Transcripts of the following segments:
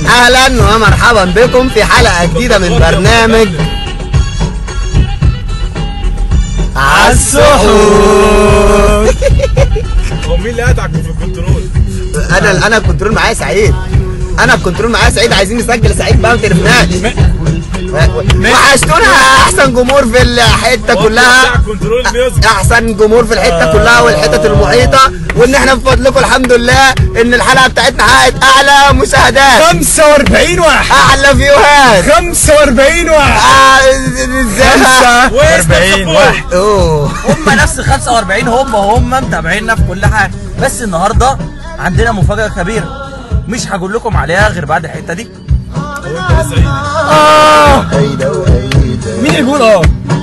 اهلا ومرحبا بكم في حلقه جديده من برنامج عالسحور. هو مين اللي قاطعك في الكنترول؟ انا الكنترول معايا سعيد. عايزين نسجل سعيد بقى، ما تقرفناش. وحشتونا احسن جمهور في الحته كلها، احسن جمهور في الحته كلها والحتت المحيطه، وان احنا بفضلكم الحمد لله ان الحلقه بتاعتنا حققت اعلى مشاهدات، 45 واحد، اعلى فيوهات، 45 واحد، 45 واحد. هم نفس 45، هم متابعيننا في كل حاجه. بس النهارده عندنا مفاجاه كبيره، مش هقول لكم عليها غير بعد الحته دي. مين يقول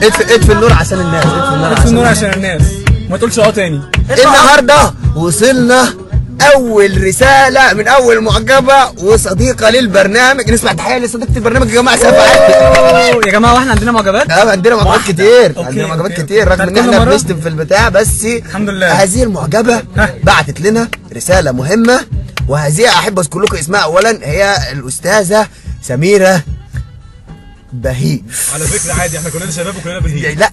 اطفي النور عشان الناس، اطفي النور عشان الناس، ما تقولش تاني. النهارده وصلنا اول رساله من اول معجبه وصديقه للبرنامج. نسمع تحيه لصديقه البرنامج يا جماعه. يا جماعه واحنا عندنا معجبات؟ عندنا معجبات كتير، رغم ان احنا بنشتم في البتاع، بس الحمد لله هذه المعجبه بعتت لنا رساله مهمه، وهذه احب اذكر لكم اسمها اولا، هي الاستاذه سميره بهيج. على فكره عادي، احنا كلنا شباب وكلنا بهيج. لا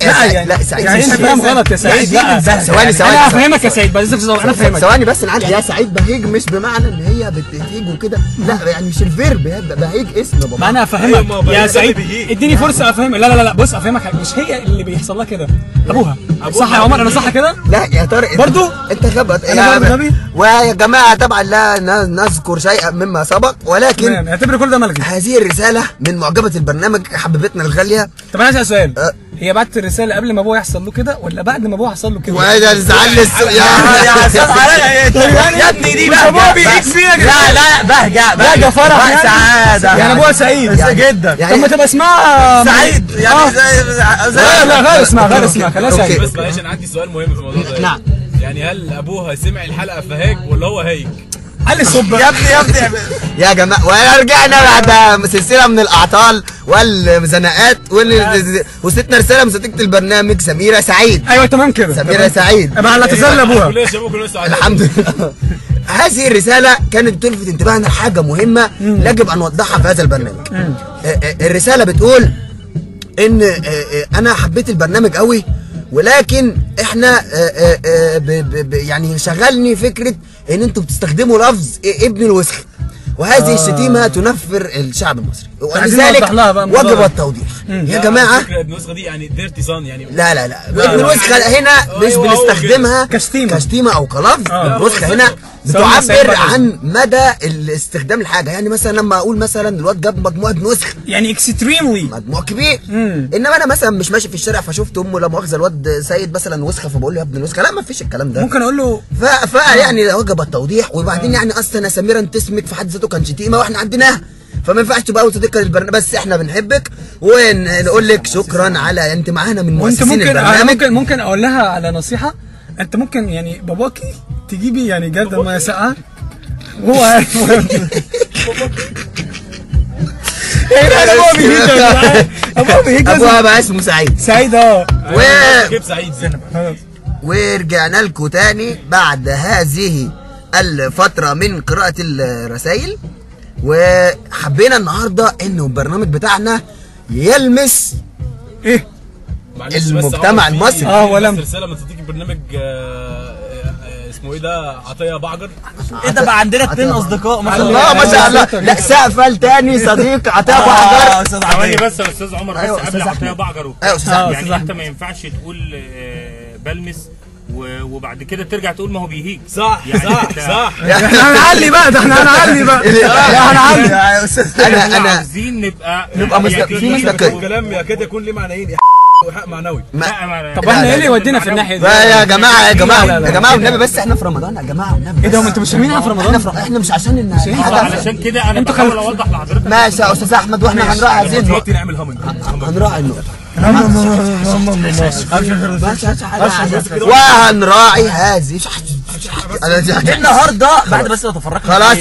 سعيد، يعني انت فاهم غلط يا سعيد. لا ثواني انا هفهمك يا سعيد، بس انا فاهمك. ثواني بس، انا عندي يا سعيد بهيج مش بمعنى ان هي بتهيج وكده، لا يعني مش الفيرب بهيج اسم بابا. ما انا هفهمك يا سعيد، اديني فرصه افهمك. لا بص افهمك حاجه، مش هي اللي بيحصل لها كده، ابوها. صح يا عمر؟ انا صح كده؟ لا يا طارق برضو انت غبت. انا غبي. ويا جماعه طبعا لا نذكر شيئا مما سبق، ولكن اعتبر كل ده ملغي. هذه الرساله من معجبه البرنامج حبيبتنا الغاليه. طب انا هسأل سؤال، هي بعت الرساله قبل ما ابوها يحصل له كده ولا بعد ما ابوها حصل له كده؟ وده زعل يا استاذ عليا يا ابني، دي بقى ابوها بيهيج فينا. لا بهجه فرح يعني سعاده، يعني ابوها سعيد جدا. طب ما تبقى اسمها سعيد يعني لا غير اسمها خلاص سعيد. بس معلش انا عندي سؤال مهم في الموضوع ده. نعم، يعني هل ابوها سمع الحلقه فهاج ولا هو هايج؟ علي الصب يا ابني يا جماعه. ورجعنا بعد سلسله من الاعطال والمزنقات، وصلتنا رساله من صديقه البرنامج سميره سعيد. ايوه تمام كده، سميره سعيد. ابقى على تزل ابوها. كلنا شباب وكلنا سعداء الحمد لله. هذه الرساله كانت بتلفت انتباهنا لحاجه مهمه يجب ان نوضحها في هذا البرنامج. الرساله بتقول ان انا حبيت البرنامج قوي، ولكن احنا يعني شغلني فكره ان انتوا بتستخدموا لفظ ابن الوسخ، وهذه الشتيمه تنفر الشعب المصري، ولذلك وجب التوضيح. يا جماعه ابن الوسخ دي يعني ديرتي صان، يعني لا ابن الوسخ هنا مش بنستخدمها كشتيمه او كلفظ. الوسخ هنا بتعبر عن مدى الاستخدام الحاجه، يعني مثلا لما اقول مثلا الواد جاب مجموعه نسخ، يعني اكستريملي مجموع كبير. انما انا مثلا مش ماشي في الشارع فشفت امه لا مؤاخذه الواد سيد مثلا وسخه فبقول له يا ابن الوسخه، لا ما فيش الكلام ده. ممكن اقول له يعني وجب التوضيح. وبعدين يعني اصلا يا سميره انت اسمك في حد ذاته كان شتيمه واحنا عندناها، فما ينفعش تبقى اول صديقه للبرنامج، بس احنا بنحبك ونقول لك شكرا على انت معانا من مؤسسين البرنامج. ممكن اقول لها على نصيحه، انت ممكن يعني باباكي تجيبي يعني جردل ميه ساقعه وهو عارف. ابوها بقى اسمه سعيد. جيب سعيد ورجعنا لكم تاني بعد هذه الفتره من قراءه الرسائل، وحبينا النهارده انه البرنامج بتاعنا يلمس المجتمع المصري. ولم رساله من صديق البرنامج اسمه ايه ده، عطيه بعجر. ايه ده بقى، عندنا 2 اصدقاء ما شاء الله ما شاء الله. لا سقفل تاني صديق عطيه بعجر. ثواني بس يا استاذ عمر، بس قبل عطيه بعجر يعني انت ما ينفعش تقول بلمس وبعد كده ترجع تقول ما هو بيهيج. صح يعني صح. احنا هنعلي بقى، انا عايزين نبقى في مصداقيه. الكلام يكاد يكون ليه معنيين وحق معنوي. طب احنا ايه اللي يودينا في الناحيه دي؟ يا جماعه والنبي، بس احنا في رمضان يا جماعه والنبي. ايه ده، انتوا مش فاهمين في رمضان؟ احنا مش عشان علشان كده انا بحاول اوضح لحضرتك. ماشي يا استاذ احمد، واحنا هنراعي هذه دلوقتي نعمل هنراعي النقطه وهنراعي هذه النهارده بعد بس ما تفرقنا. خلاص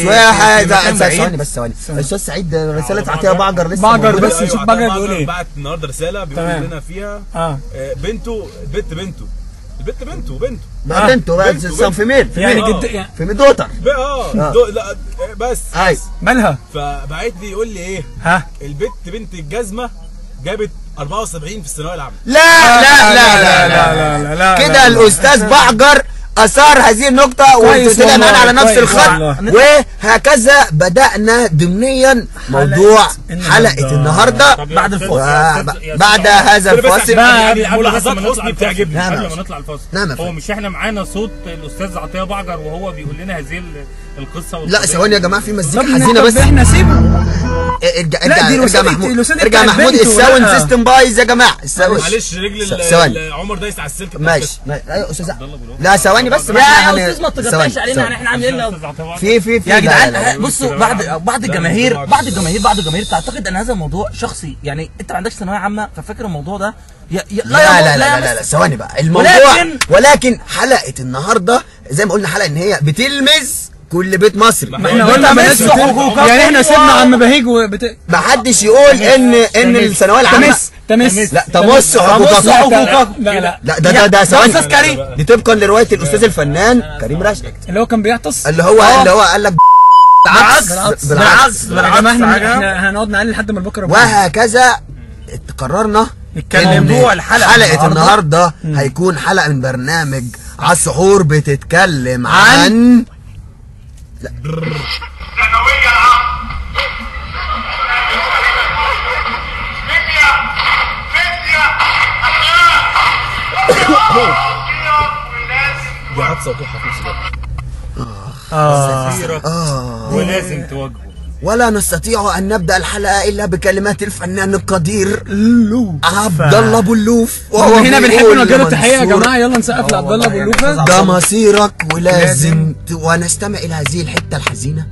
ثواني بس استاذ سعيد رساله عطيه بعجر لسه بعجر، بس نشوف بعجر بيقول ايه. بعت النهارده رساله بيقول لنا فيها بنته بنته بس في ميل يعني جد في ميدوتر لا بس مالها؟ فبعت لي يقول لي ايه؟ ها بنت الجزمه جابت 74 في الثانويه العامه. لا لا لا لا لا لا لا كده الاستاذ بحجر اثار هذه النقطه وطلع معانا على نفس الخط، وهكذا بدانا ضمنيا موضوع حلقه النهارده بعد الفاصل. بعد هذا الفاصل ملاحظات حسني بتعجبني. قبل ما نطلع الفاصل، نعم هو مش احنا معانا صوت الاستاذ عطيه بحجر وهو بيقول لنا هذه القصه؟ لا ثواني يا جماعه، في مزيكا حزينه بس احنا سيبه. ارجع محمود، ارجع محمود، الساوند سيستم بايظ يا جماعه. معلش رجل عمر دايس على السلك. ماشي ايوه استاذ. لا ثواني بس يا استاذ ما تقطعش علينا، احنا عاملين في يا جدعان. بصوا بعض الجماهير تعتقد ان هذا الموضوع شخصي، يعني انت ما عندكش ثانويه عامه ففاكر الموضوع ده لا ثواني بقى الموضوع. ولكن حلقه النهارده زي ما قلنا حلقه ان هي بتلمس كل بيت مصري. احنا قلنا يعني احنا سيبنا عم بهيج ما حدش يقول ان الثانويه العامه تمس لا تمس حقوقك. لا ده ثواني دي طبقا لروايه الاستاذ الفنان كريم رشد اللي هو كان بيعطس، اللي هو قال لك بالعكس. احنا هنقعد نعلي لحد ما بكره. وهكذا قررنا موضوع حلقه النهارده هيكون حلقه من برنامج على السحور بتتكلم عن ثانوية العامة، فيزياء، دي عطسه وضحى في نفس الوقت. ولازم تواجهه. ولا نستطيع ان نبدا الحلقه الا بكلمات الفنان القدير عبد الله ابو اللوف، وهو هنا بنحب نوجه له تحيه يا جماعه. يلا نسقف لعبد الله ابو اللوف. ده مصيرك ولازم ونستمع الى هذه الحته الحزينه.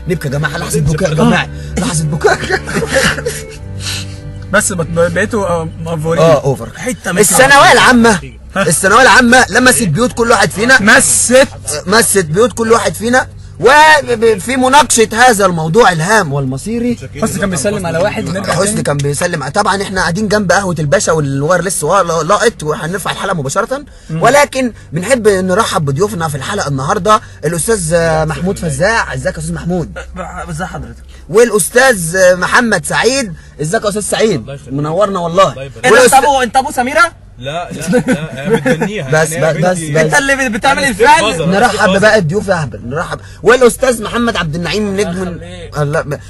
نبكي يا جماعه، لحظه بكاء يا جماعه، لحظه بكاء. بس بقيتوا مقفولين. اوفر. الثانويه العامه لمست بيوت كل واحد فينا، مست بيوت كل واحد فينا. وفي مناقشه هذا الموضوع الهام والمصيري، حسني كان بيسلم على واحد. حسني كان بيسلم. طبعا احنا قاعدين جنب قهوه الباشا والوار لسه لاقط، وهنرفع الحلقه مباشره. ولكن بنحب نرحب بضيوفنا في الحلقه النهارده الاستاذ محمود فزاع. ازيك يا استاذ محمود؟ ازي حضرتك؟ والاستاذ محمد سعيد. ازيك يا استاذ سعيد؟ منورنا والله. انت ابو سميره؟ لا بتدنيها. بس انت اللي بتعمل الفعل. نرحب بباقي الضيوف يا اهبل. نرحب والاستاذ محمد عبد النعيم نجم،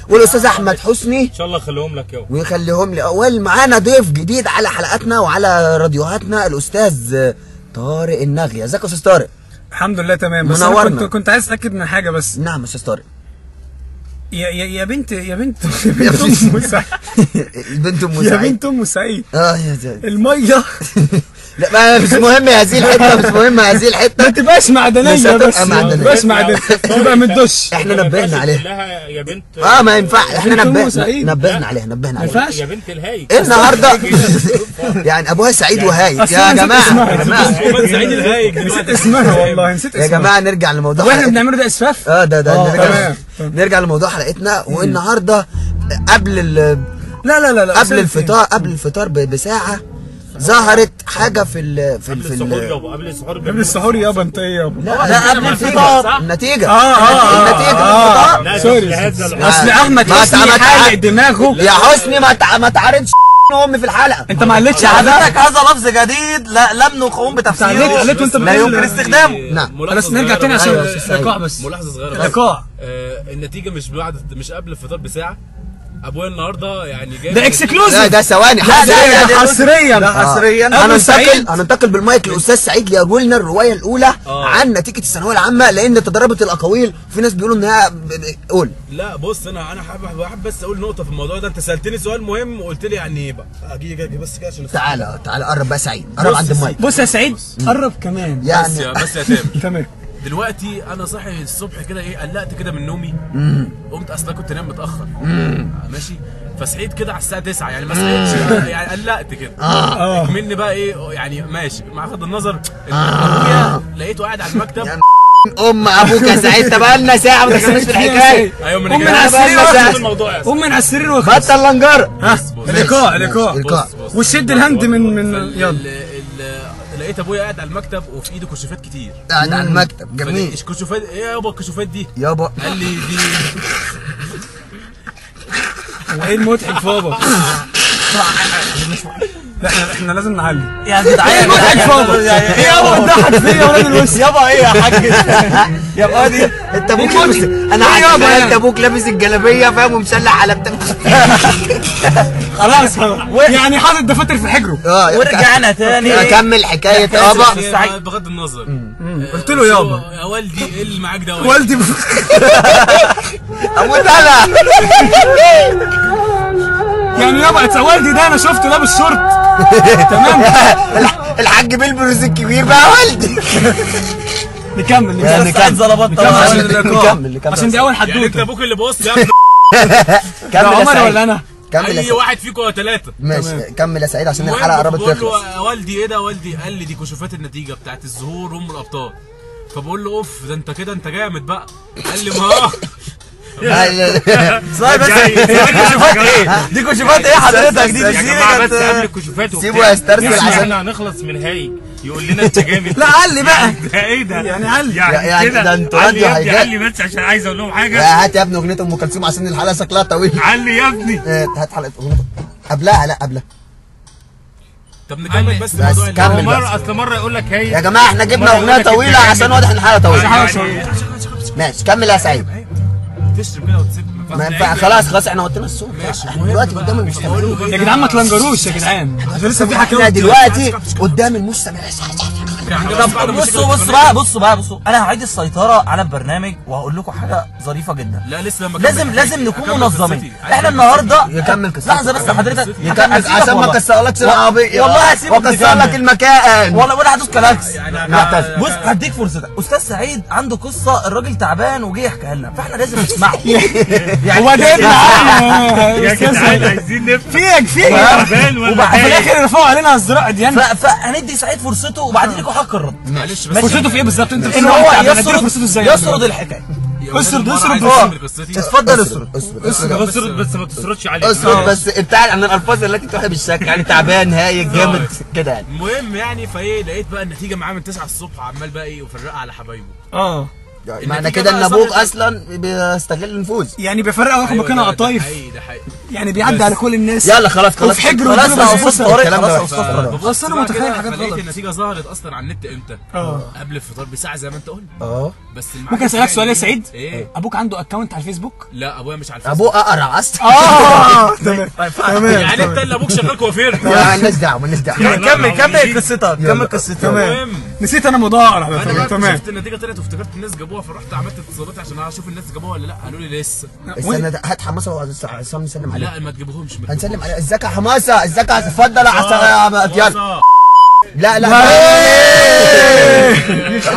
والاستاذ احمد حسني ان شاء الله يخليهم لك يوم ويخليهم لي. ومعانا ضيف جديد على حلقاتنا وعلى راديوهاتنا الاستاذ طارق النغي. ازيك يا استاذ طارق؟ الحمد لله تمام. بس منورنا. كنت عايز اتاكد من حاجه بس. نعم يا استاذ طارق. يا بنت ام سعيد. البنت ام سعيد. يا بنت ام سعيد. يا زين الميه. لا مش مهم هذه الحته، مش مهم هذه الحته. ما تبقاش معدنيه بس، ما تبقاش معدنيه، تبقى من الدش. احنا نبهنا عليها. يا بنت ما ينفعش. احنا نبهنا عليها. ما ينفعش يا بنت الهايج النهارده. يعني ابوها سعيد وهايج يا جماعه. سعيد الهايج نسيت اسمها والله، نسيت اسمها يا جماعه. نرجع لموضوع واحنا بنعمله ده اسفاف. ده نرجع لموضوع حلقتنا. والنهارده قبل لا قبل الفطار بساعه ظهرت حاجه في قبل السحور يابا. انت ايه يابا؟ لا قبل الفطار. النتيجه الفطار. سوري اصل احمد حسني حالق دماغه. يا حسني ما تعرضش امي في الحلقه. انت ما علتش حضرتك هذا لفظ جديد لم نقوم بتفسيره. عليك وانت لا يمكن استخدامه. نعم. بس نرجع تاني عشان اللقاء. بس ملاحظه صغيره. اللقاء النتيجه مش قبل الفطار بساعه. ابويا النهارده يعني جاي ده اكسكلوزيف. لا ده ثواني حصريا. هننتقل بالمايك للاستاذ سعيد ليقول لنا الروايه الاولى عن نتيجه الثانويه العامه، لان تضاربت الاقاويل. في ناس بيقولوا انها قول. لا بص، انا حابب بس اقول نقطه في الموضوع ده. انت سالتني سؤال مهم وقلت لي يعني اجي بس كده عشان تعالى قرب بقى سعيد، قرب عند المايك. بص يا سعيد قرب كمان يعني. بس يا تامر. تمام. دلوقتي انا صاحي الصبح كده قلقت كده من نومي. قمت اصلا كنت نايم متاخر. ماشي. فصحيت كده على الساعه 9، يعني ما صحيتش يعني قلقت كده. مني بقى يعني ماشي مع غض النظر. ابويا لقيته قاعد على المكتب. ام ابوك يا سعيد. طب بقالنا ساعه ما دخلناش في الحكايه. ايوه من على السرير. بطل لنجره. الايقاع وشد الهند من يلا. لقيت ابويا قاعد على المكتب وفي ايده كشوفات كتير. قاعد على المكتب جميل. الكشوفات ايه يابا الكشوفات دي؟ يابا قال لي دي وايه المضحك بابا؟ لا احنا لازم نعلي يا جدعان ايه المضحك بابا؟ ايه يابا بتضحك فيا يا ولاد الوش؟ يابا ايه يا حاج يابا دي انت ابوك لابس، انا انت ابوك لابس الجلابيه فاهم ومسلح على بتاع خلاص يعني حاطط دفاتر في حجره. ورجعنا تاني اكمل حكايه يابا. بغض النظر قلت له يابا يا والدي ايه اللي معاك ده؟ والدي اموت انا يعني يابا والدي ده انا شفته لابس شورت تمام. الحاج بيلبس الكبير بقى والدي. نكمل عشان دي اول حدوته. يعني انت ابوك اللي بص يا ابني. كمل يا عمر سعيد ولا انا؟ كمل اي واحد فيكم ولا ثلاثه. ماشي كمل يا سعيد عشان الحلقه قربت تخلص. بقول له والدي ايه ده؟ والدي قال لي دي كشوفات النتيجه بتاعت الظهور الابطال. فبقول له اوف ده انت كده انت جامد بقى. قال لي ما صاحب بس كشوفات ايه؟ دي كشوفات ايه حضرتك؟ دي يا جماعه بس قبل الكشوفات سيبه يسترسل عشان احنا هنخلص من الهايج يقول لنا انت جامد. لا علي بقى. ده ايه ده؟ يعني علي يعني كده ده انتوا علي يا عندي ابني علي بس عشان عايز اقول لهم حاجه. هات يا ابني اغنيه ام كلثوم عشان الحلقه شكلها طويل. علي يا ابني هات حلقه اغنيه قبلها. لا قبلها. طب نكمل بس الموضوع. كمل مره اصل مره يقول لك هي يا جماعه احنا جبنا اغنيه طويله عشان واضح ان الحلقه طويله. ماشي كمل يا سعيد. تشرب كده وتسيب ما ينفع خلاص احنا وطينا الصوت. احنا دلوقتي قدام المستمعين يا جدعان ما تلنجروش يا جدعان عشان لسه في حكايه. احنا دلوقتي قدام المستمعين. طب بصوا بقى انا هعيد السيطره على البرنامج وهقول لكم حاجه ظريفه جدا. لا لسه لازم نكون منظمين. احنا النهارده يكمل قصتك. لحظه بس حضرتك يكمل عشان ما اكسرلكش العربيه. والله هسيبك واكسر لك المكان ولا هدوس كلاكس. نعتذر. بص هديك فرصتك. استاذ سعيد عنده قصه الراجل تعبان وجه يحكيها لنا فاحنا لازم نسمعه. هو ده يا جدعان عايزين نفهم فيك وفي الاخر يرفعوا علينا الزراعه دي. فهندي سعيد فرصته وبعدين لكم حق الرد. معلش بس فرصته في ايه بالظبط؟ انت ان هو يسرد الحكايه. اسرد اتفضل اسرد بس ما تسردش عليه. اسرد بس ابتعد عن الالفاظ التي توحي بالشك. يعني تعبان هايج جامد كده يعني. المهم يعني فايه لقيت بقى النتيجه معاه من 9 الصبح عمال بقى ايه وفرقها على حبايبه. معنى كده ان ابوك اصلا بيستغل النفوذ. يعني بيفرقوا ياخد مكانها قطايف. ده حقيقي. يعني بيعدي على كل الناس. يلا خلاص وفي حجره خلاص يا استاذ طارق خلاص يا استاذ طارق. بس انا متخيل حاجات غلط. لقيت النتيجه ظهرت اصلا على النت امتى؟ قبل الفطار بساعه زي ما انت قلت. بس ممكن اسالك سؤال يا سعيد؟ ايه؟ ابوك عنده اكونت على الفيسبوك؟ لا ابويا مش على الفيسبوك. ابوه اقرع اصلا. تمام يعني انت اللي ابوك شغال كوافير. مالناش دعوه مالناش دعوه. كمل قصتك تمام. نسيت انا مضاعر على فكره. تمام. شفت النتيجه طلعت وافتكرت الناس جابوها فرحت عملت اتصالات عشان اشوف الناس جابوها ولا لا. قالوا لي لسه. استنى هات حماسه وعصام نسلم عليه. لا ما تجيبوهمش. هنسلم عليه. ازيك يا حماسه؟ ازيك اتفضل يا يلا. لا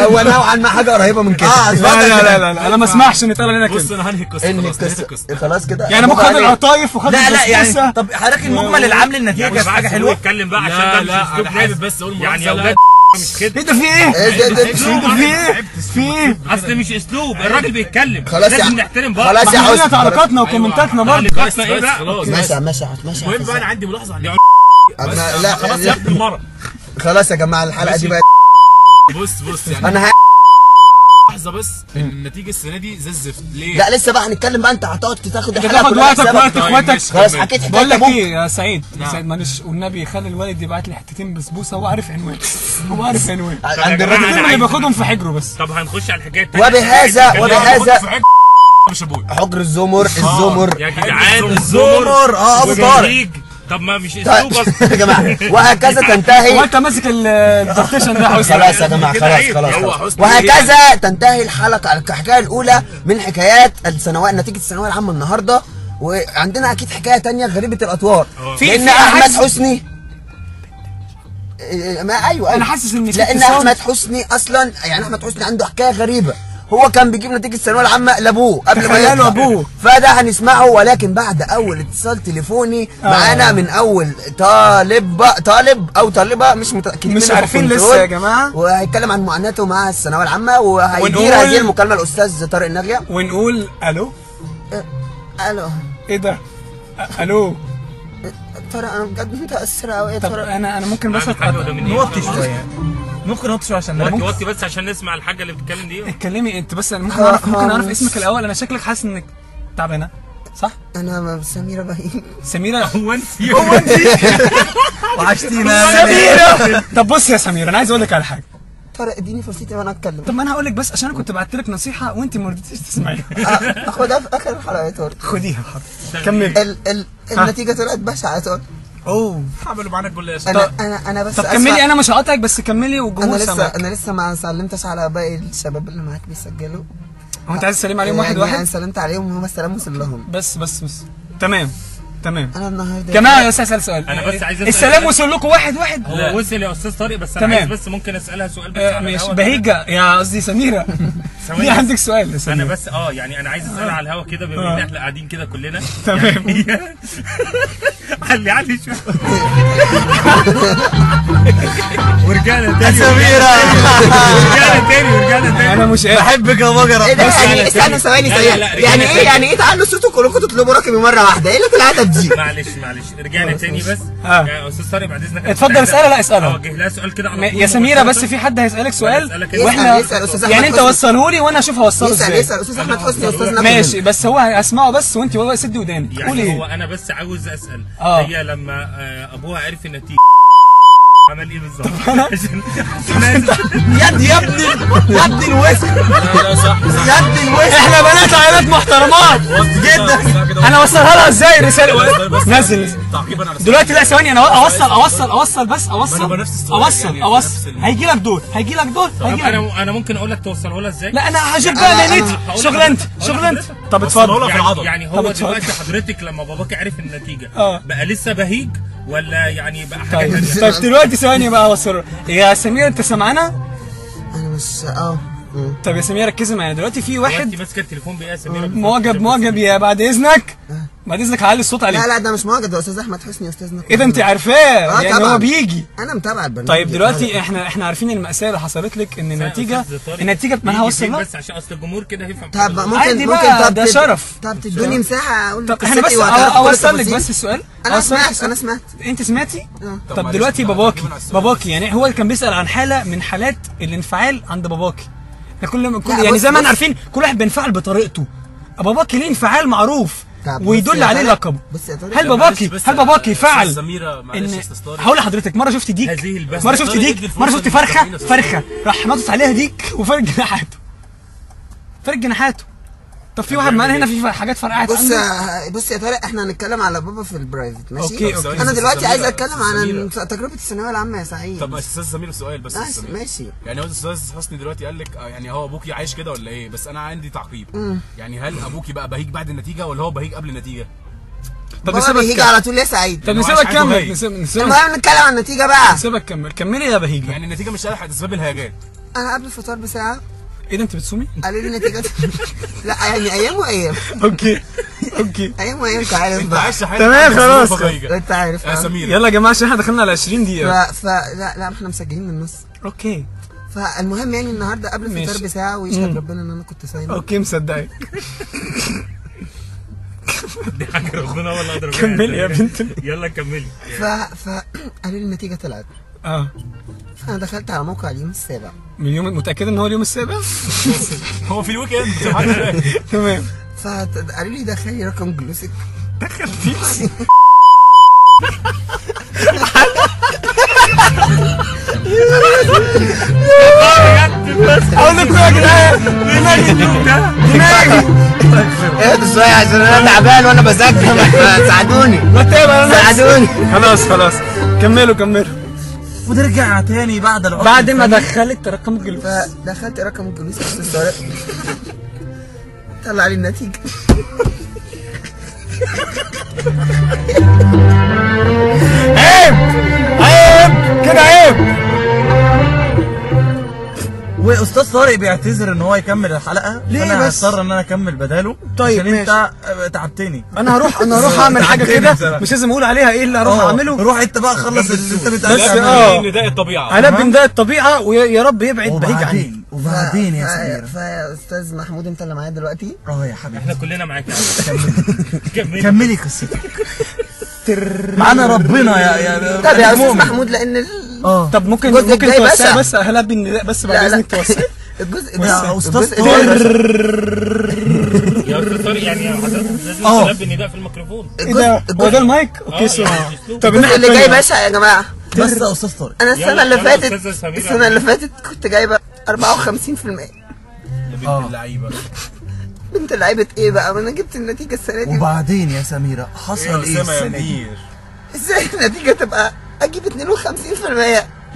هو نوعا ما حاجه قريبه من كده. لا انا ما اسمحش ان يطلع لنا كده. بص انا هنهي القصه خلاص كده. يعني ابوك خد القطايف وخد لا يعني طب حضرتك المجمل العام للنتيجه كانت حاجه حلوه. اتكلم بقى عشان ده مش حابب بس اقول يعني يا اولاد مش كده. ايه ده في ايه؟ في ايه؟ اصل مش اسلوب الراجل بيتكلم. خلاص لازم نحترم بعض. خلاص يا حسن تعليقاتنا وكومنتاتنا برضه. تعليقاتنا ايه بقى؟ ماشي. المهم بقى انا عندي ملاحظه عن لا خلاص يا ابني المره. خلاص يا جماعه الحلقه دي بقت. بص يعني انا لحظه بس النتيجه السنه دي زي الزفت. ليه؟ لا لسه بقى هنتكلم بقى. انت هتقعد تاخد تاخد وقت اخواتك. خلاص حكيت بقول لك ابوك. ايه يا سعيد معلش والنبي خلي الوالد يبعت لي حتتين بسبوسه. هو عارف عنوان عند الراجل اللي باخدهم في حجره بس. طب هنخش على الحكايه الثانيه. وبهذا مش ابويا حجر الزمر يا جدعان الزمر ابو طارق. طب ما مش اسلوب يا جماعه وهكذا تنتهي. هو انت ماسك البارتيشن ده حسن. خلاص يا جماعه خلاص. وهكذا تنتهي الحلقه الحكايه الاولى من حكايات الثانويه نتيجه الثانويه العامه النهارده. وعندنا اكيد حكايه ثانيه غريبه الاطوار. لان احمد حسني ما ايوه انا حاسس ان لان احمد حسني اصلا يعني احمد حسني عنده حكايه غريبه. هو كان بيجيب نتيجه الثانويه العامه لابوه قبل ما يقلوا ابوه. فده هنسمعه ولكن بعد اول اتصال تليفوني معانا من اول طالب او طالبه مش متاكدين مش عارفين لسه يا جماعه. وهيتكلم عن معاناته مع الثانويه العامه وهيدير هذه المكالمه الاستاذ طارق الناغيه. ونقول الو. الو ايه ده؟ الو طارق انا بجد متاثر قوي يا طب طارق. انا ممكن بس نوطي شويه، ممكن نوطي شويه عشان نركز. وطي بس عشان نسمع الحاجه اللي بتتكلم دي. اتكلمي انت بس. أنا ممكن اعرف اسمك الاول؟ انا شكلك حاسس انك تعبانه صح؟ انا سميرة بهيج. سميرة. هو انت وحشتينا سميرة. طب بص يا سميرة، انا عايز اقول لك على حاجه. طارق اديني فرصتي وانا اتكلم. طب ما انا هقول لك بس عشان انا كنت بعت لك نصيحه وانت ما رضيتيش تسمعيها. اخدها في اخر الحلقه يا طارق. خديها حاضر. كمل. النتيجه طلعت بشعه يا طارق. اوه عملوا معانا كل اسم. انا بس طب كملي، انا مش هقاطعك بس كملي والجمهور سامعك. انا لسه ما سلمتش على باقي الشباب اللي معاك بيسجلوا. هو انت عايز تسلم عليهم واحد يعني انا واحد؟ سلمت عليهم وهم السلام وصل لهم. بس تمام. انا النهارده جماعه بس اسال سؤال. انا بس عايز السلام وصل لكم واحد واحد؟ هو وصل يا استاذ طارق، بس انا تمام. عايز بس ممكن اسالها سؤال بس على ماشي. الهوا. بهيجة يا قصدي سميرة. ثواني ليه بس. عندك سؤال يا انا سميرة؟ بس يعني انا عايز اسالها على الهوا كده بما ان احنا قاعدين كده كلنا. تمام. علي شويه. ورجعنا تاني. سميرة. ورجعنا تاني. انا مش بحبك يا بقرة. ايه ده؟ يعني استنى ثواني يعني ايه تعالوا صوتكم كلكم تطلبوا رقمي مره واحده؟ ايه اللي العدد دي؟ معلش رجعنا تاني بس. يا استاذ طارق بعد اذنك اتفضل اسالها. لا اسالها. اوجه لها سؤال كده على طول. يا سميرة بس في حد هيسألك سؤال يسأل واحنا يسأل أستاذ أحمد يعني انت حسني. وصله لي وانا اشوف هوصله ازاي. يسأل استاذ احمد حسني استاذ نبيل. ماشي بس هو هيسمعه بس وانت هو سد ودانك. قولي يعني هو ايه؟ انا بس عاوز اسال. اه. هي لما ابوها عرف النتيجه عمل ايه بالظبط؟ يا ابني الوسخ. يا ابني الوسخ. احنا بنات عائلات محترمات جدا. انا اوصلها لها ازاي رساله؟ نزل دلوقتي. لا ثواني، انا اوصل بس اوصل. هيجي لك دور. انا ممكن اقول لك توصله لها ازاي؟ لا انا هجيب بقى نيتي. شغلانتي. طب اتفضل. يعني هو دلوقتي حضرتك لما باباك عرف النتيجه بقى لسه بهيج ولا يعني بقى حاجه ثانيه؟ طيب دلوقتي ثواني بقى اوصل. يا سميرة انت سامعانا؟ انا مش طب يا سميرة ركزي معايا دلوقتي. في واحد انت ماسكه التليفون بايه يا سميرة؟ معجب يا بعد اذنك هعلي الصوت عليه. لا ده مش معجب، ده استاذ احمد حسني استاذنا. ايه ده انت عارفاه يعني طبعا. هو بيجي. انا متابع البرنامج. طيب دلوقتي احنا عارفين المأساة اللي حصلت لك ان النتيجه ما انا هوصل بس عشان اصل الجمهور كده هيفهم. طب عادي ممكن بقى، ده شرف. طب تدوني مساحه اقول. طب احنا بس اوصل لك بس السؤال. انا سمعت. انت سمعتي؟ طب دلوقتي باباكي يعني هو كان بيسأل عن حالة من حالات الانفعال عند باباكي. كل يعني زي ما احنا عارفين كل واحد بينفعل بطريقته. باباكي ليه انفعال معروف ويدل عليه لقبه. هل باباكي فعل ان هقول لحضرتك مره شفت ديك، مره شفت فرخه راح ناطط عليها ديك وفرق جناحاته. طب في واحد معانا هنا في حاجات فرقعت. بص يا طارق، احنا هنتكلم على بابا في البرايفت ماشي. اوكي. انا دلوقتي عايز اتكلم عن تجربه الثانويه العامه يا سعيد. طب استاذ سمير سؤال بس. ماشي. يعني هو الاستاذ حسني دلوقتي قال لك يعني هو ابوكي عايش كده ولا ايه؟ بس انا عندي تعقيب. يعني هل ابوكي بقى بهيج بعد النتيجه ولا هو بهيج قبل النتيجه؟ طب نسيبك هيجي على طول يا سعيد. طب نسيبك كمل. المهم نتكلم عن النتيجه بقى. نسيبك كملي يا بهيج. يعني النتيجه مش احد اسباب الهيجان. انا قبل الفطار بساعه. ايه ده انت بتصومي؟ قالوا لي النتيجه. لا يعني ايام وايام. اوكي. ايام وايام انت عارف انت عايش حياتك. تمام خلاص انت عارف يا سمير. يلا يا جماعه عشان احنا دخلنا على 20 دقيقه. لا احنا مسجلين من النص. اوكي. فالمهم يعني النهارده قبل الفطار بساعه ويشهد ربنا ان انا كنت صايم. اوكي مصدقك. دي حاجه ربنا والله ادرى. كملي يا بنت. يلا كملي. قالوا لي النتيجه طلعت. فانا دخلت على موقع اليوم السابع. من اليوم متاكد ان هو اليوم السابع؟ هو في الويك اند. تمام. فقالوا لي دخلي رقم جلوسك. دخلتي اقول لكم يا جدعان دماغي اهدوا شويه عشان انا تعبان وانا بسجل. ساعدوني. خلاص كملوا. ونرجع تاني بعد ما دخلت رقم الجلوس. فدخلت رقم الجلوس يا استاذ طارق. طلع لي النتيجه. عيب كده عيب. واستاذ طارق بيعتذر ان هو يكمل الحلقه. ليه فانا بس؟ هضطر ان انا اكمل بداله. طيب عشان انت تعبتني. انا هروح اعمل حاجه كده مش لازم اقول عليها ايه اللي هروح اعمله. روح انت بقى خلص اللي انت بتعمله. نداء الطبيعه. انا بنداء الطبيعه ويا رب يبعد بهيج عني. وبعدين يا سمير. فيا استاذ محمود انت اللي معايا دلوقتي. يا حبيبي احنا كلنا معاك. كملي قصتك. معانا ربنا يا طب يا استاذ محمود لان طب ممكن الجزء الجاي توسع بس. بس هلا بالنداء بس بعد اذنك توسع. الجزء يا استاذ الجزء طارق. يا استاذ طارق يعني حضرتك لازم تلبي النداء في الميكروفون. ايه ده؟ هو ده المايك؟ اوكي سوري. طب الجزء اللي جاي باشا يا جماعه. بس يا استاذ طارق انا السنه اللي يلا فاتت أستاذة سميرة. السنه اللي فاتت كنت جايبه 54%. يا بنت اللعيبه. بنت لعيبه ايه بقى؟ ما انا جبت النتيجه السنه دي. وبعدين يا سميرة حصل ايه اسامه يا السنة دي؟ منير. ازاي النتيجه تبقى اجيب 52%؟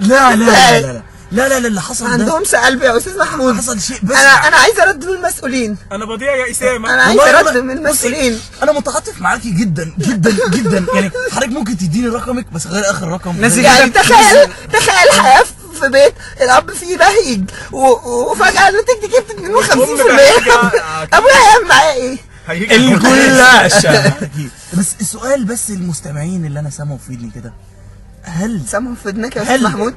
لا لا لا لا لا لا لا اللي حصل ما ده عندهمش قلب يا استاذ محمود. حصل شيء بس انا عايز ارد من المسؤولين. انا بضيع يا اسامه. انا عايز والله ارد من المسؤولين. انا متعاطف معاكي جدا جدا جدا يعني حضرتك ممكن تديني رقمك بس غير اخر رقم نزل يعني تخيل حياه في بيت الاب فيه بهيج وفجاه نتيجتي جبت 52%. ابويا هيعمل معايا ايه؟ الجلاشة. أكيد. بس السؤال بس المستمعين اللي انا سامعه في ودني كده هل سامعه في ودنك يا استاذ محمود؟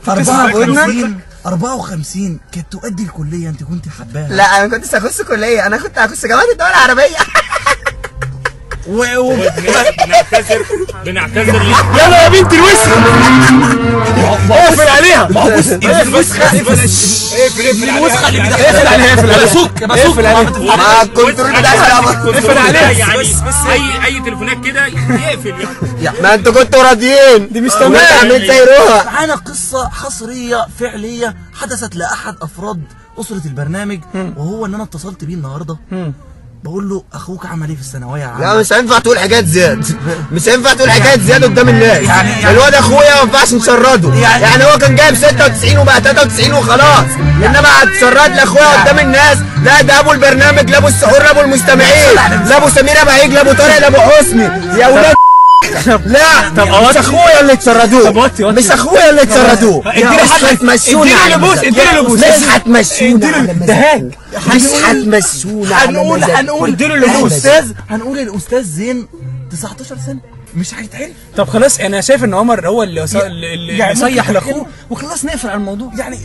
54 كانت تؤدي الكليه انت كنت حباها؟ لا انا كنت هخش كليه، انا كنت هخش جامعه الدول العربيه. بنعتذر يلا يا بنت الوسخ اقفل عليها. الوسخه اللي اقفل عليها اقفل عليها مع الكنترول بتاعها. اقفل عليها. يعني اي تليفونات كده يقفل يعني. ما انتوا كنتوا راضيين دي مش وانت تمام. عملت زي روها. معانا قصه حصريه فعليه حدثت لاحد افراد اسره البرنامج وهو ان انا اتصلت بيه النهارده بقول له اخوك عمل ايه في الثانويه لا عامه؟ مش هينفع تقول حكايات زياد. مش هينفع تقول حكايات زياد قدام الناس. يعني الواد اخويا ما ينفعش نشرده. يعني هو كان جايب 96 وبقى 93 وخلاص، انما هتشرد لاخويا قدام الناس؟ لا ده ابو البرنامج، لا ابو السحور، لا ابو المستمعين، لا ابو سمير بهيج، لا ابو طارق، لا ابو حسني يا ولاد. لا مش اخويا اللي تشردوه، مش اخويا اللي تشردوه. مش هتمشونا على مزاج. مش هتمشونا على مزاج. مش هتمشونا على مزاج. هنقول الاستاذ زين 19 سنه مش هيتعرف. طب خلاص انا شايف ان عمر هو اللي يعني صيح ممكن لاخوه وخلاص نقفل على الموضوع. يعني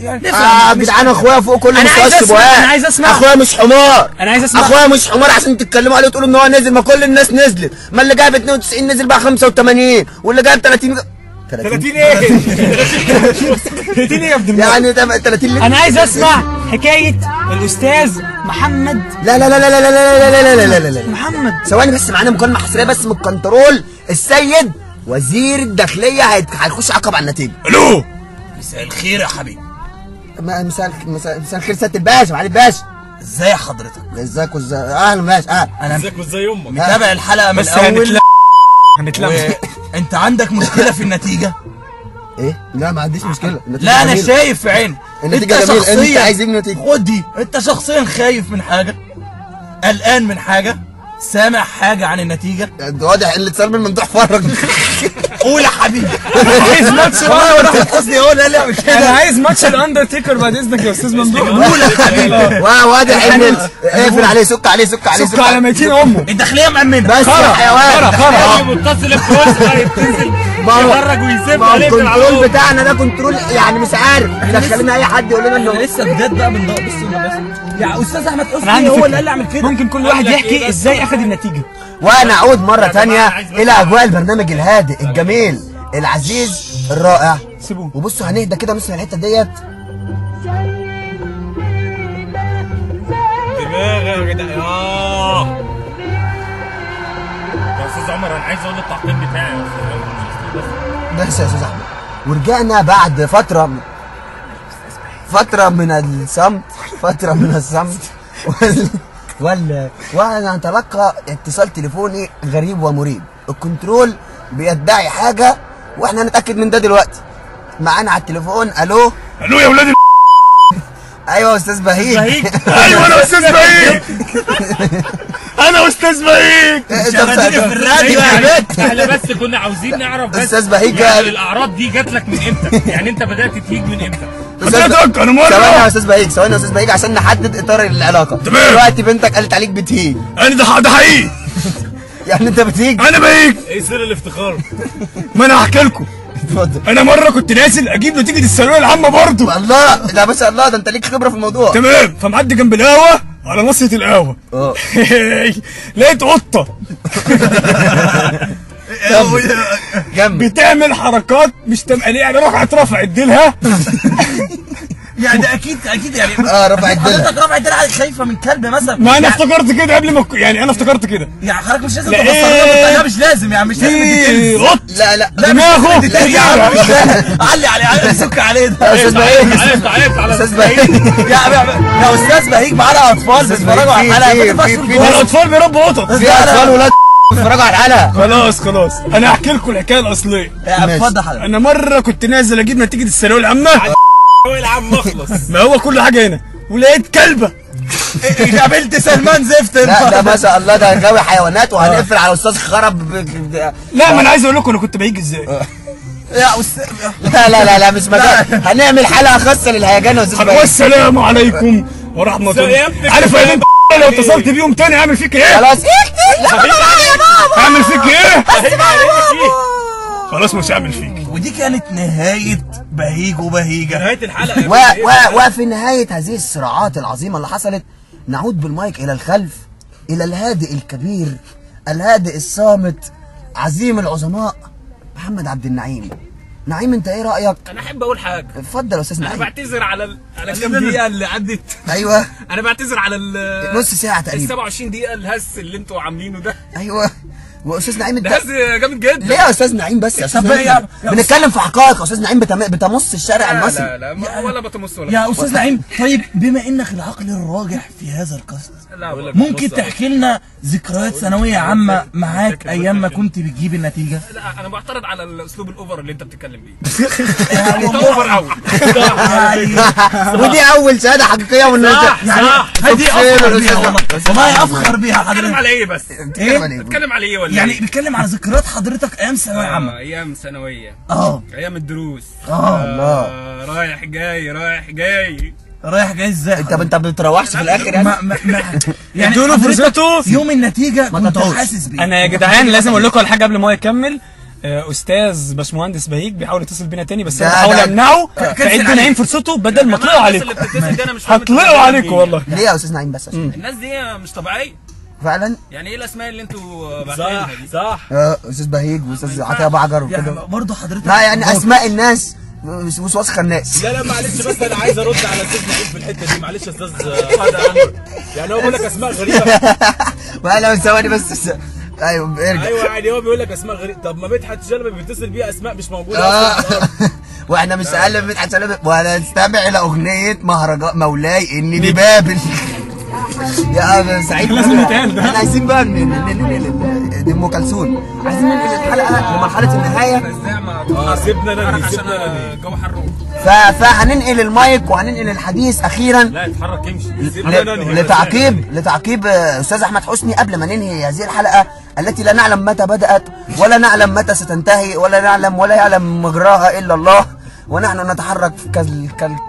جدعان اخويا فوق كل مستوى الشبهات. انا عايز اسمع. اخويا مش حمار. انا عايز اسمع. اخويا مش حمار عشان تتكلموا عليه وتقولوا ان هو نزل. ما كل الناس نزلت. ما اللي جايب 92 نزل بقى 85 واللي جايب 30 ايه؟ 30 ايه يا ابن يعني ده 30 ليه؟ انا عايز اسمع حكايه الاستاذ محمد. لا لا لا لا لا لا لا لا لا لا لا محمد ثواني بس، معانا مكالمه حصريه بس من الكنترول. السيد وزير الداخليه هيخش عقب على النتيجه. الو مساء الخير يا حبيبي. مساء الخير سياده الباشا. معالي الباشا ازاي حضرتك؟ ازيك وازاي؟ اهلا باشا اهلا. انا ازيك وازاي امك؟ متابع الحلقه من بس الاول هنتلم. انت عندك مشكله في النتيجه؟ ايه؟ لا ما عنديش مشكله. لا انا شايف في عيني النتيجه انت جميله. انت شخصيا عايز ايه من النتيجه؟ خد دي، انت شخصيا خايف من حاجه؟ قلقان من حاجه؟ سامع حاجه عن النتيجه؟ واضح ان الاتصال بالممدوح فرج. قول يا حبيبي. عايز ماتش والله وانا قصدي هو اللي قال مش انا كده. عايز ماتش الاندرتيكر بعد اذنك يا استاذ ممدوح. قول يا حبيبي. واضح ان اقفل عليه، سك عليه سك عليه سك على ميتين امه. الداخليه مأمنه بس يا حيوان. متصل بكروس بتنزل يهرج ويسيب ما هو عليك الكنترول بتاعنا ده كنترول يعني مش عارف دخلنا اي حد يقول لنا انه لسه بجد بقى من بص يا استاذ احمد انا عندي حسني هو فكرة. اللي قال لي اعمل كده. ممكن كل واحد يحكي ازاي اخذ النتيجه. ونعود مرة تانية إلى أجواء البرنامج الهادئ الجميل العزيز الرائع. سيبوه. وبصوا هنهدى كده نص الحتة ديت. دماغي يا جدع. يا استاذ عمر انا عايز اقول التعقيم بتاعي يا استاذ عمر. بس يا أستاذ أحمد ورجعنا بعد فترة من الصمت ونتلقى اتصال تليفوني غريب ومريب. الكنترول بيدعي حاجة واحنا هنتأكد من ده دلوقتي. معانا على التليفون. الو يا ولاد ايوه يا استاذ بهيج. ايوه انا استاذ بهيج. انا استاذ بهيج. شغالين في الراديو يا بنت. احنا بس كنا عاوزين نعرف بس استاذ بهيج يعني الاعراض دي جات لك من امتى؟ يعني انت بدات تهيج من امتى؟ حضرتك انا مره. ثواني يا استاذ بهيج، ثواني يا استاذ بهيج عشان نحدد اطار العلاقه. تمام. دلوقتي بنتك قالت عليك بتهيج. انا ده حقيقي. يعني انت بتهيج؟ انا بهيج. ايه سر الافتخار؟ ما انا هحكي لكم. اتفضل. انا مره كنت نازل اجيب نتيجه الثانويه العامه برضه. الله ده ما شاء الله، ده انت ليك خبره في الموضوع. تمام. فمعدي جنب القهوه على نصره القهوه. اه لقيت قطه. بتعمل حركات مش يعني رفعت رفع اديلها يعني ده اكيد يعني رفعت ديلها. حضرتك رفعت ديلها خايفه من كلب مثلا. ما انا افتكرت كده قبل ما يعني انا افتكرت كده. يعني حضرتك مش لازم تبصرها، مش لازم يعني مش لازم قط. لا دماغه علي عليه سك عليه ده. يا استاذ بهيج، استاذ بهيج يا استاذ بهيج معانا اطفال بيتفرجوا على الحلقه، ما تنفعش تقول الاطفال بيربوا قطط. في اطفال ولاد بيتفرجوا على الحلقه. خلاص انا هحكي لكم الحكايه الاصليه. اتفضل حضرتك. انا مره كنت نازل اجيب نتيجه الثانويه العامه. هو العم مخلص. ما هو كل حاجه هنا، ولقيت كلبه. قابلت سلمان زفت. لا ده ما شاء الله ده غاوي حيوانات، وهنقفل على استاذ خرب. لا ما انا عايز اقول لكم انا كنت بهيج ازاي. يا استاذ لا مش مجال. هنعمل حلقه خاصه للهيجان يا استاذ بهيج. والسلام عليكم ورحمه الله. عارف يا بنت لو اتصلت بيهم تاني اعمل فيك ايه؟ خلاص اعمل فيك ايه؟ خلاص مش هعمل فيك. ودي كانت نهايه بهيج وبهيجه. نهايه الحلقه. وفي نهايه هذه الصراعات العظيمه اللي حصلت، نعود بالمايك الى الخلف، الى الهادئ الكبير، الهادئ الصامت، عزيم العظماء، محمد عبد النعيم. نعيم انت ايه رايك؟ انا احب اقول حاجه. اتفضل يا استاذ انا نعيم. بعتذر على كام دقيقه اللي عدت. ايوه انا بعتذر على نص ساعه تقريبا. 27 دقيقه الهس اللي انتوا عاملينه ده. ايوه واستاذ نعيم انت ده هس جامد جدا. ليه يا استاذ نعيم بس يا استاذ نعيم؟ بنتكلم في حقائق يا استاذ نعيم. بتمص الشارع المصري. لا ولا بتمص ولا يا استاذ نعيم. طيب بما انك العقل الراجح في هذا القصد، ممكن تحكي لنا ذكريات ثانويه عامه معاك ايام ما كنت بتجيب النتيجه؟ لا انا بعترض على الاسلوب الاوفر اللي انت بتتكلم بيه. يعني انت اوفر قوي. ودي اول شهاده حقيقيه من صح. هدي افخر بيها والله افخر بيها بتتكلم حضرتك. على ايه بس؟ بتتكلم على ايه ولا يعني ايه؟ بيتكلم على ذكريات حضرتك ايام ثانويه عامه. ايام ثانويه. ايام الدروس. الله. رايح جاي رايح جاي ازاي؟ انت ما بتروحش في الاخر يعني. يعني ادوا له فرصته. يوم النتيجه كنت حاسس بيه. انا يا جدعان لازم اقول لكم على حاجه قبل ما هو يكمل. استاذ باشمهندس بهيج بيحاول يتصل بينا تاني، بس انا بحاول امنعه. فادوا نعيم فرصته بدل ما اطلقوا عليكم. هطلقوا عليكم والله. ليه يا استاذ نعيم بس عشان الناس دي مش طبيعيه فعلا. يعني ايه الاسماء اللي انتوا بعتينها دي؟ صح. استاذ بهيج واستاذ عطيه بعجر وكده. برضه حضرتك لا يعني اسماء الناس مش وسخه الناس. لا معلش بس انا عايز ارد على استاذ نعيم في الحته دي. معلش يا استاذ يعني هو بيقول لك اسماء غريبه. ولا ثواني بس. ايوه ارجع. ايوه يعني هو بيقول لك اسماء غريبه. طب ما مدحت شلبي بيتصل بيها اسماء مش موجوده اصلا. واحنا مش اقل من مدحت شلبي. ونستمع الى اغنيه مهرجان مولاي اني ببابل. يا ابو سعيد لازم نتقال. احنا عايزين بقى دي ام كلثوم. عايزين ننقل الحلقه لمرحله النهايه. سيبنا انا عشان الجو حر. فهننقل المايك وهننقل الحديث اخيرا. لا اتحرك امشي. لتعقيب استاذ احمد حسني قبل ما ننهي هذه الحلقه التي لا نعلم متى بدات ولا نعلم متى ستنتهي ولا يعلم مجراها الا الله، ونحن نتحرك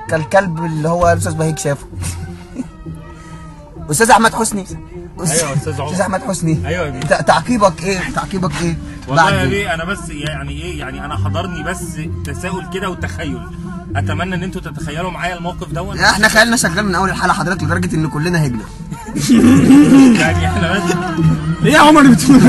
كالكلب اللي هو الاستاذ بهيج شافه. استاذ احمد حسني. ايوه استاذ احمد حسني. ايوه تعقيبك ايه؟ والله يا بيه انا بس يعني انا حضرني بس تساؤل كده وتخيل. اتمنى ان انتوا تتخيلوا معايا الموقف دوت. احنا خيالنا شغال من اول الحلقه حضرتك لدرجه ان كلنا هجنا. يعني احنا بس ايه يا عمر بتقول؟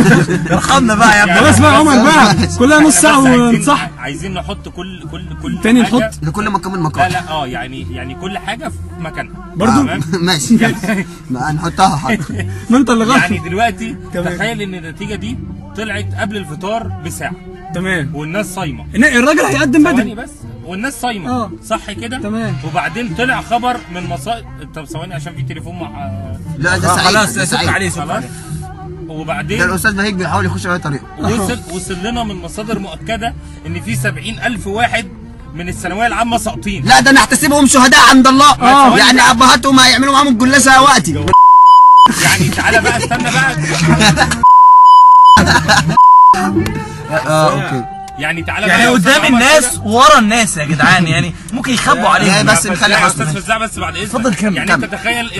ارحمنا بقى يا ابني. خلاص بقى يا عمر بقى كلها نص ساعه صح. عايزين نحط كل تاني حاجة. نحط لكل مكان. لا يعني كل حاجه في مكانها برضو. ماشي ما هنحطها حاضر. ما انت اللي غلط. يعني دلوقتي تخيل ان النتيجه دي طلعت قبل الفطار بساعه. تمام. والناس صايمه. الراجل هيقدم بدري بس والناس صايمه. صح كده. تمام. وبعدين طلع خبر من مصائب. طب ثواني عشان في تليفون مع لا ده سعيد. خلاص سكت عليه وبعدين ده الاستاذ بهيج بيحاول يخش باي طريقه. وصل لنا من مصادر مؤكده ان في 70,000 واحد من الثانويه العامه ساقطين. لا ده نحتسبهم شهداء عند الله. يعني ابهاتهم هيعملوا معاهم الجلاسه وقتي. يعني تعالى بقى استنى بقى. اوكي. يعني تعالى يعني قدام الناس ورا الناس يا جدعان. يعني ممكن يخبوا عليهم. بس نخلي استاذ فزاع بس بعد اذنك. اتفضل كمل. يعني انت تتخيل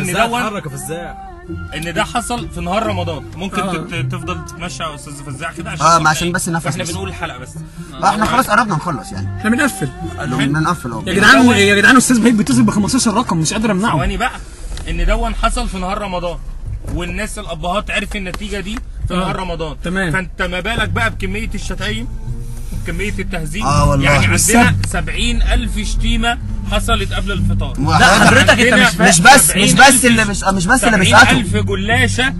ان ده حصل في نهار رمضان. ممكن تفضل تتمشى يا استاذ فزاع كده عشان بس ننفذ. احنا بنقول الحلقه بس. احنا خلاص قربنا نخلص يعني. احنا بنقفل. بنقفل يا جدعان استاذ بهيج بيتصل ب 15 رقم مش قادر امنعه. ثواني بقى. ان حصل في نهار رمضان والناس الابهات عرف النتيجه دي في نهار رمضان. تمام. فانت ما بالك بقى بكميه الشتايم وكميه التهزيم. والله. يعني عندنا 70,000 شتيمه حصلت قبل الفطار. لا حضرتك انت مش بس اللي بيسقطوا 70,000 جلاشه.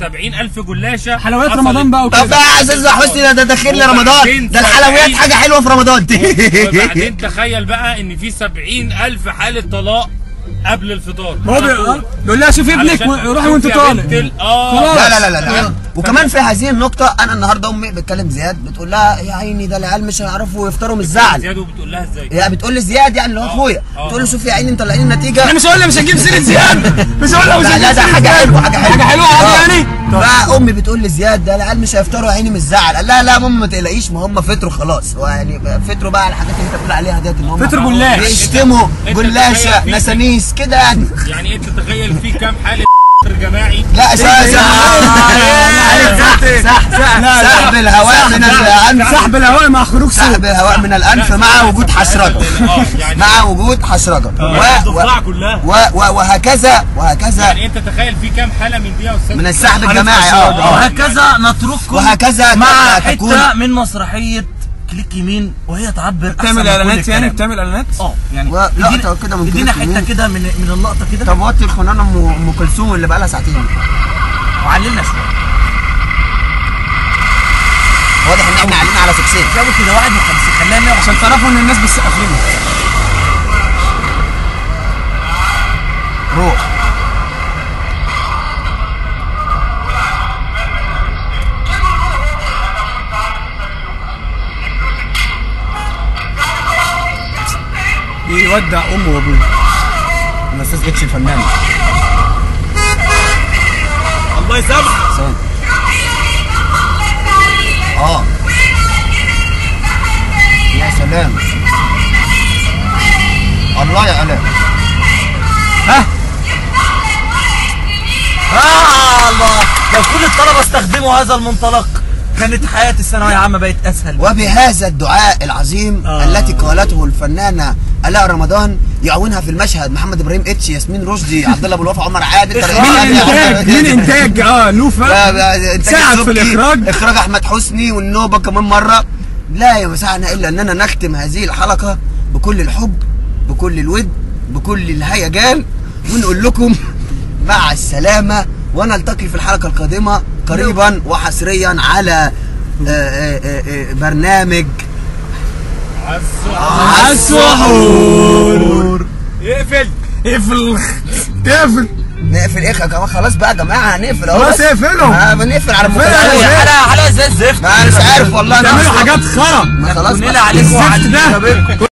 70,000 جلاشه حلويات رمضان بقى وكده. طب بقى يا استاذ حسني ده داخل لي رمضان، ده الحلويات حاجه حلوه في رمضان. وبعدين تخيل بقى ان في 70,000 حاله طلاق قبل الفطار. هو بيقول لها شوفي ابنك روحي وانت طالع. لا وكمان في هذه النقطة أنا النهاردة أمي بتكلم زياد بتقول لها يا عيني ده العيال مش هيعرفوا يفطروا من الزعل. زياد وبتقول لها ازاي؟ هي بتقول لي زياد يعني اللي هو أخويا، بتقول له شوفي يا عيني مطلعين النتيجة. أنا مش هقول لها مش هنجيب سيرة زياد، مش هقول لها مش هنجيب لا ده حاجة حلوة حاجة حلوة يعني. فأمي بتقول لي زياد ده العيال مش هيفطروا يا عيني من الزعل. قال لها لا ماما ما تقلقيش ما هم فطروا خلاص، يعني فطروا بقى على الحاجات اللي أنت بتقول عليها ديت إن هم فطر جلاش بيشتموا جلاشة نسانيس كده يعني. يعني أنت تخيل في كام حالة جماعي؟ لا سحب الهواء من الأنف، سحب الهواء مع خروج صوت، سحب الهواء من الأنف مع وجود حشرجة، مع وجود حشرجة وهكذا يعني أنت تخيل في كام حالة من دي يا أستاذ؟ من السحب الجماعي. وهكذا نترككم وهكذا مع حتة من مسرحية كليك يمين وهي تعبر بتعمل اعلانات يعني بتعمل اعلانات يعني لقطه كده من ادينا حته كده من اللقطه كده. طب وطي الفنانه ام كلثوم اللي بقى لها ساعتين وعلمنا شويه. واضح ان احنا علينا على سكسين جابوا كده 51 خليها 100 عشان تعرفوا ان الناس بتسقف لنا. روح يودع امه وابوه. الاستاذ اتش الفنان الله يسامحك. يا سلام الله يا الاء. الله لو كل الطلبه استخدموا هذا المنطلق كانت حياه الثانويه العامه بقت اسهل. وبهذا الدعاء العظيم التي قالته الفنانه الاء رمضان يعاونها في المشهد محمد ابراهيم اتش، ياسمين رشدي، عبد الله ابو الوفا، عمر عادل، مين انتاج لوفا ساعد في الاخراج، اخراج احمد حسني والنوبه كمان مره. لا يسعنا الا اننا نختم هذه الحلقه بكل الحب بكل الود بكل الهيجان ونقول لكم مع السلامه ونلتقي في الحلقه القادمه قريبا وحصريا على برنامج عالسحور. اقفل نقفل ايه كمان خلاص بقى يا جماعه هنقفل اهو خلاص اقفلوا بنقفل على حلقه زي الزفت. انا مش عارف والله بتعملوا حاجات خرا خلاص عليكم وعلى